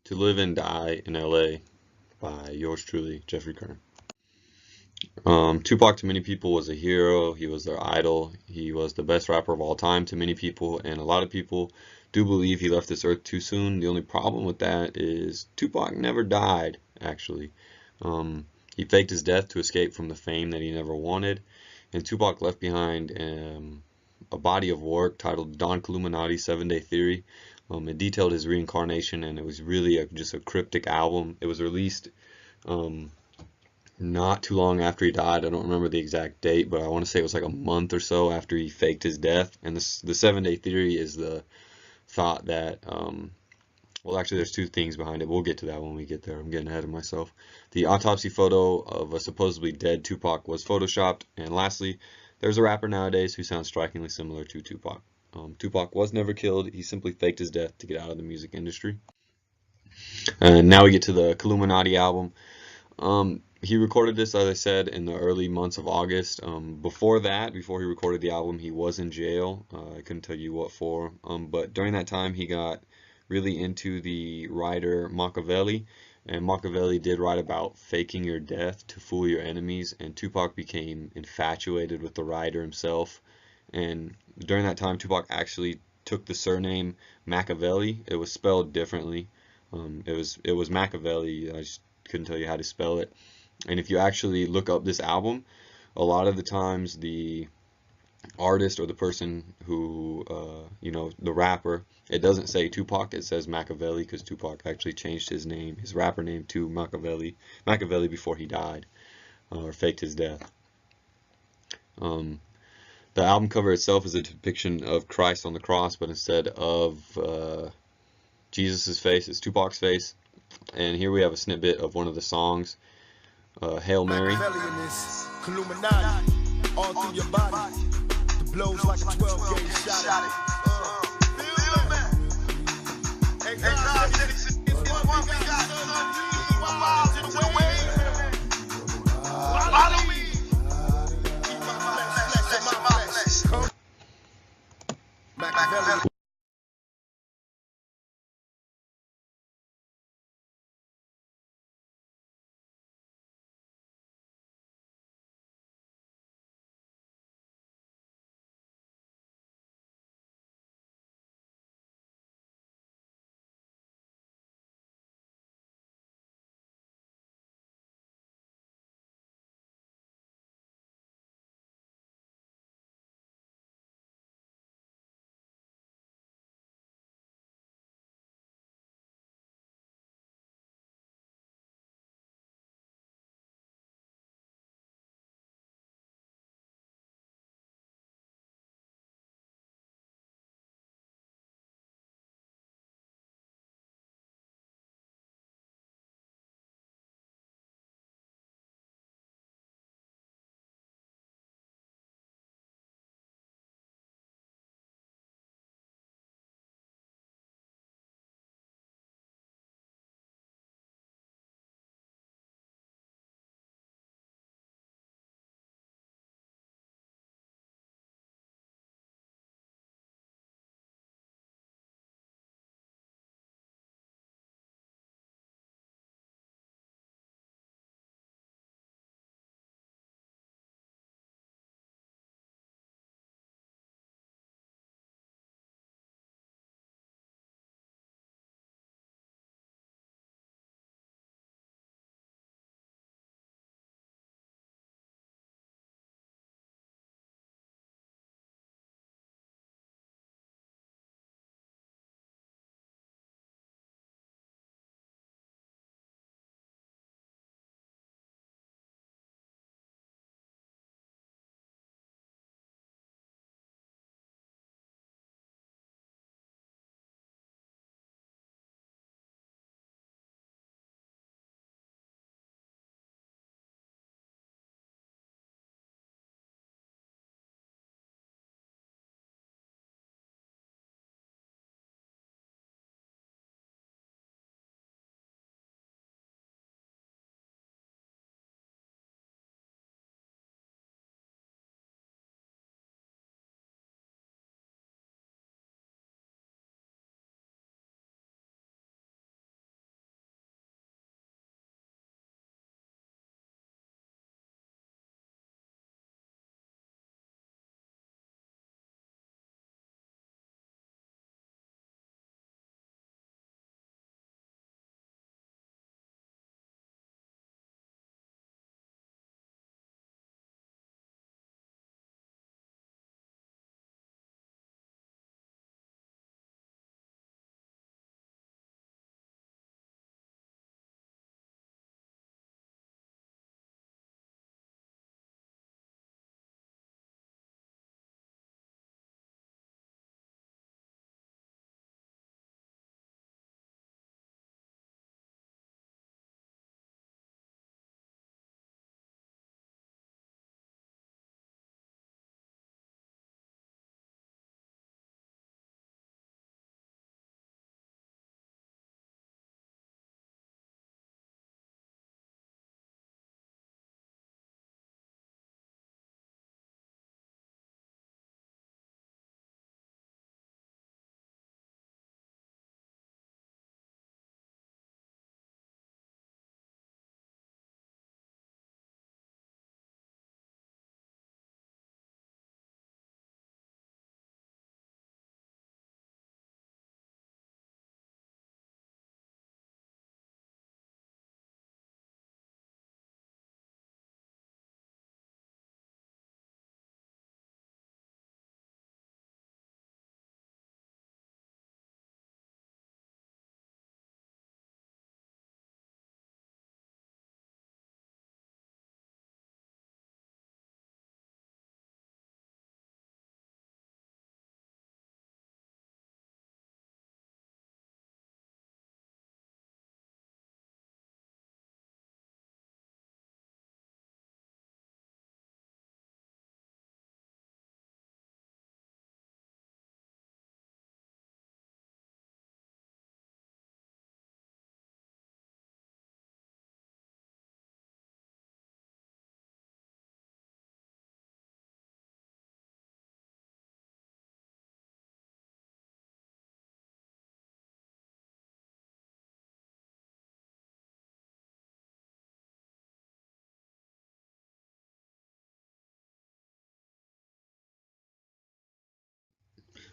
To Live and Die in LA by yours truly, Jeffrey Kern. Tupac to many people was a hero. He was their idol. He was the best rapper of all time to many people, and a lot of people do believe he left this earth too soon. The only problem with that is Tupac never died, actually. He faked his death to escape from the fame that he never wanted, and Tupac left behind a body of work titled Don Killuminati 7-Day Theory. It detailed his reincarnation, and it was really just a cryptic album. It was released not too long after he died. I don't remember the exact date, but I want to say it was like a month or so after he faked his death. And the 7-Day Theory is the thought that, well, actually, there's two things behind it. We'll get to that when we get there. I'm getting ahead of myself. The autopsy photo of a supposedly dead Tupac was photoshopped. And lastly, there's a rapper nowadays who sounds strikingly similar to Tupac. Tupac was never killed. He simply faked his death to get out of the music industry. And now we get to the Killuminati album. He recorded this, as I said, in the early months of August. Before that, before he recorded the album, he was in jail. I couldn't tell you what for. But during that time, he got really into the writer Machiavelli. And Machiavelli did write about faking your death to fool your enemies. And Tupac became infatuated with the writer himself. And during that time, Tupac actually took the surname Machiavelli. It was spelled differently. It was Machiavelli. I just couldn't tell you how to spell it. And if you actually look up this album, a lot of the times the artist or the person who, the rapper, it doesn't say Tupac, it says Machiavelli because Tupac actually changed his name, his rapper name, to Machiavelli before he died or faked his death. The album cover itself is a depiction of Christ on the cross, but instead of Jesus' face, it's Tupac's face. And here we have a snippet of one of the songs, Hail Mary. All through your body, the blows like a 12-gauge shot. Follow me. Machiavelli.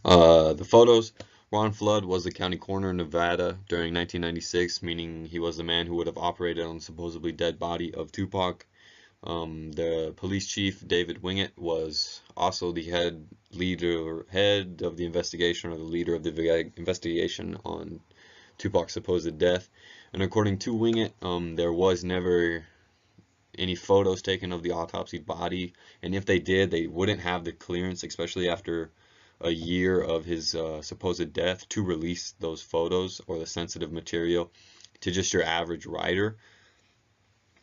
The photos. Ron Flood was the county coroner in Nevada during 1996, meaning he was the man who would have operated on the supposedly dead body of Tupac. The police chief, David Wingate, was also the head of the investigation, or the leader of the investigation on Tupac's supposed death. And according to Wingate, there was never any photos taken of the autopsied body, and if they did, they wouldn't have the clearance, especially after a year of his supposed death, to release those photos or the sensitive material to just your average writer,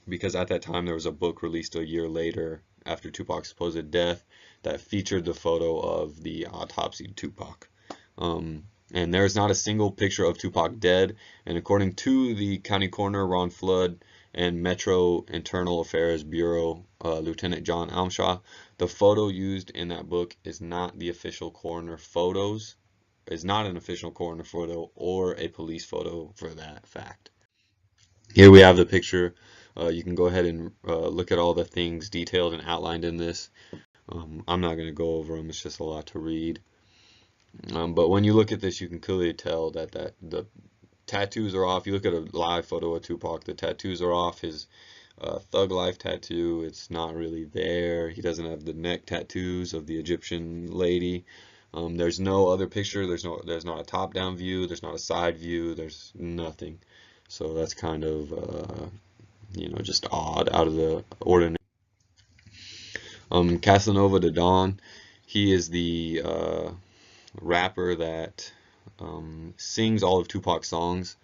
because at that time there was a book released a year later after Tupac's supposed death that featured the photo of the autopsied Tupac. And there is not a single picture of Tupac dead, and according to the county coroner Ron Flood and Metro Internal Affairs Bureau Lieutenant John Almshaw, the photo used in that book is not the official coroner photos, is not an official coroner photo or a police photo for that fact. Here we have the picture. You can go ahead and look at all the things detailed and outlined in this. I'm not going to go over them, it's just a lot to read. But when you look at this, you can clearly tell that the tattoos are off. You look at a live photo of Tupac, the tattoos are off. His Thug Life tattoo, it's not really there. He doesn't have the neck tattoos of the Egyptian lady. There's no other picture. There's not a top-down view. There's not a side view. There's nothing. So that's kind of just odd, out of the ordinary. Casanova the Don, he is the rapper that sings all of Tupac's songs.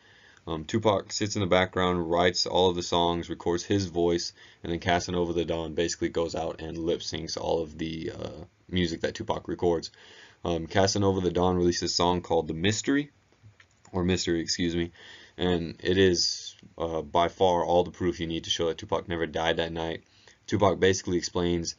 Tupac sits in the background, writes all of the songs, records his voice, and then Casanova the Don basically goes out and lip syncs all of the music that Tupac records. Casanova the Don released a song called The Mystery, or Mystery, excuse me, and it is by far all the proof you need to show that Tupac never died that night. Tupac basically explains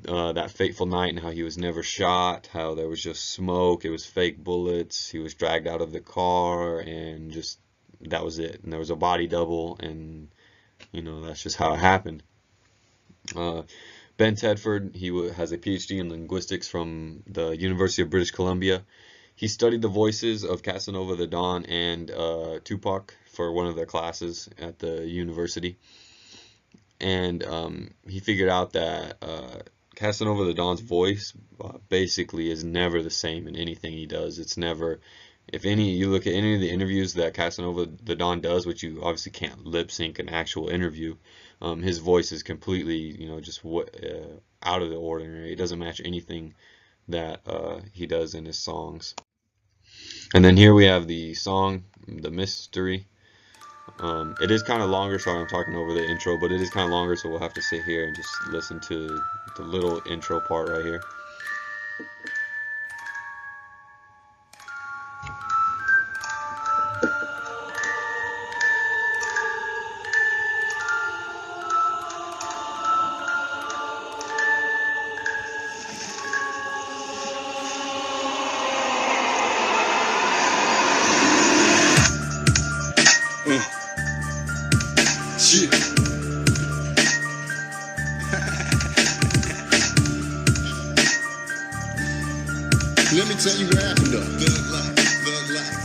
that fateful night and how he was never shot, how there was just smoke, it was fake bullets, he was dragged out of the car, and just that was it. And there was a body double, and that's just how it happened. Ben Tedford, he has a PhD in linguistics from the University of British Columbia. He studied the voices of Casanova the Don and Tupac for one of their classes at the university. And he figured out that Casanova the Don's voice basically is never the same in anything he does. It's never, if any, you look at any of the interviews that Casanova the Don does, which you obviously can't lip sync an actual interview, his voice is completely, just out of the ordinary. It doesn't match anything that he does in his songs. And then here we have the song, The Mystery. It is kind of longer, sorry I'm talking over the intro, but it is kind of longer, so we'll have to sit here and just listen to the little intro part right here. Shit. Let me tell you what happened though. Thug life, thug life.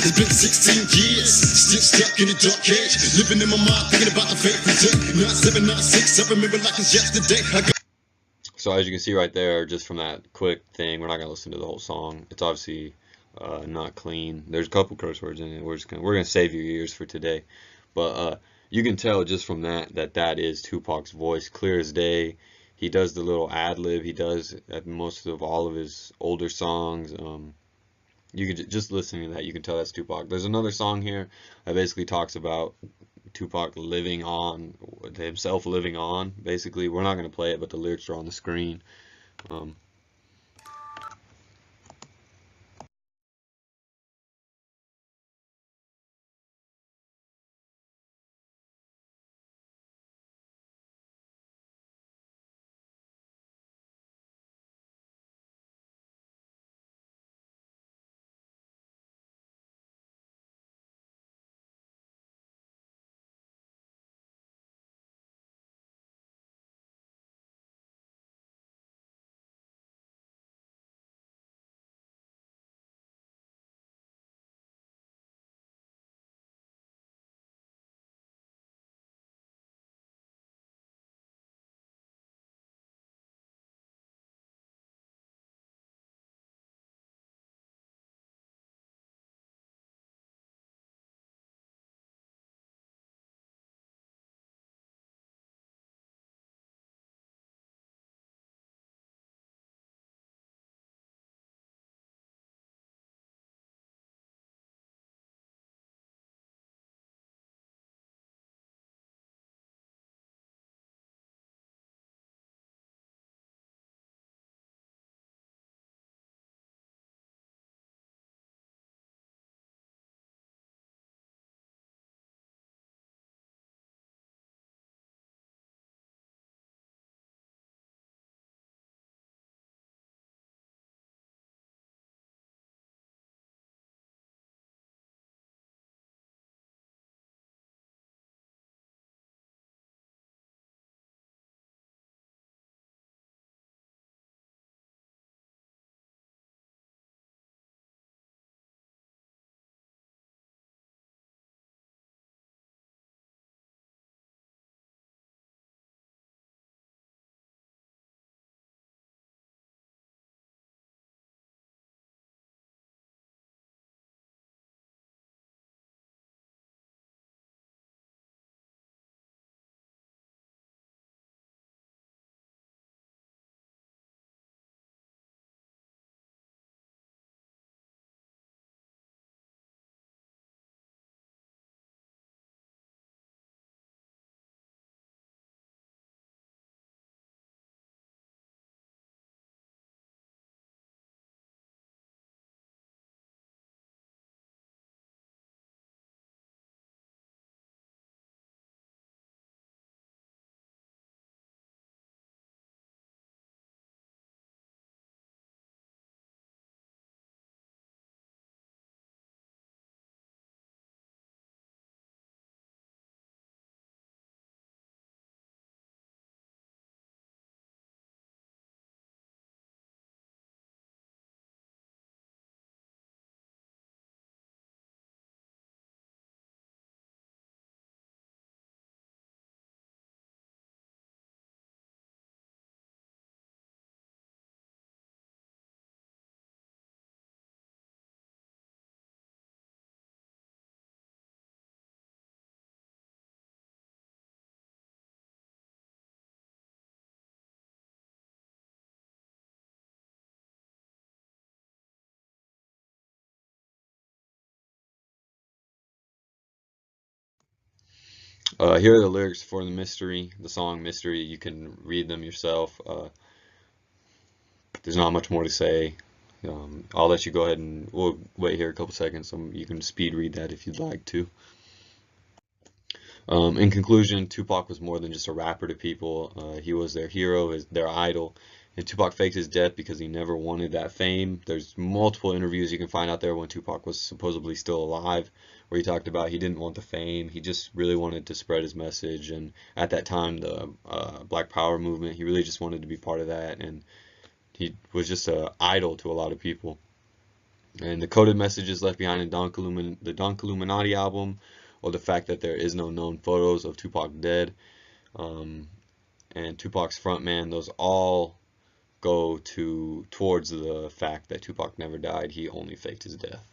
It's been 16 years, still stuck in a dark cage. Living in my mind, thinking about the fateful day. 9796, I remember like it's yesterday. So as you can see right there, just from that quick thing, we're not gonna listen to the whole song. It's obviously not clean. There's a couple curse words in it. We're gonna save your ears for today, but you can tell just from that is Tupac's voice, clear as day. He does the little ad lib he does at most of all of his older songs. You can just listening to that, you can tell that's Tupac. There's another song here that basically talks about Tupac living on, himself living on. Basically, we're not going to play it, but the lyrics are on the screen. Here are the lyrics for the song Mystery. You can read them yourself. There's not much more to say. I'll let you go ahead and we'll wait here a couple seconds so you can speed read that if you'd like to. In conclusion, Tupac was more than just a rapper to people. He was their hero, their idol. And Tupac faked his death because he never wanted that fame. There's multiple interviews you can find out there when Tupac was supposedly still alive, where he talked about he didn't want the fame. He just really wanted to spread his message. And at that time, the Black Power movement, he really just wanted to be part of that. And he was just an idol to a lot of people. And the coded messages left behind in the Dunk Illuminati album, or the fact that there is no known photos of Tupac dead, and Tupac's frontman, those all go towards the fact that Tupac never died. He only faked his death.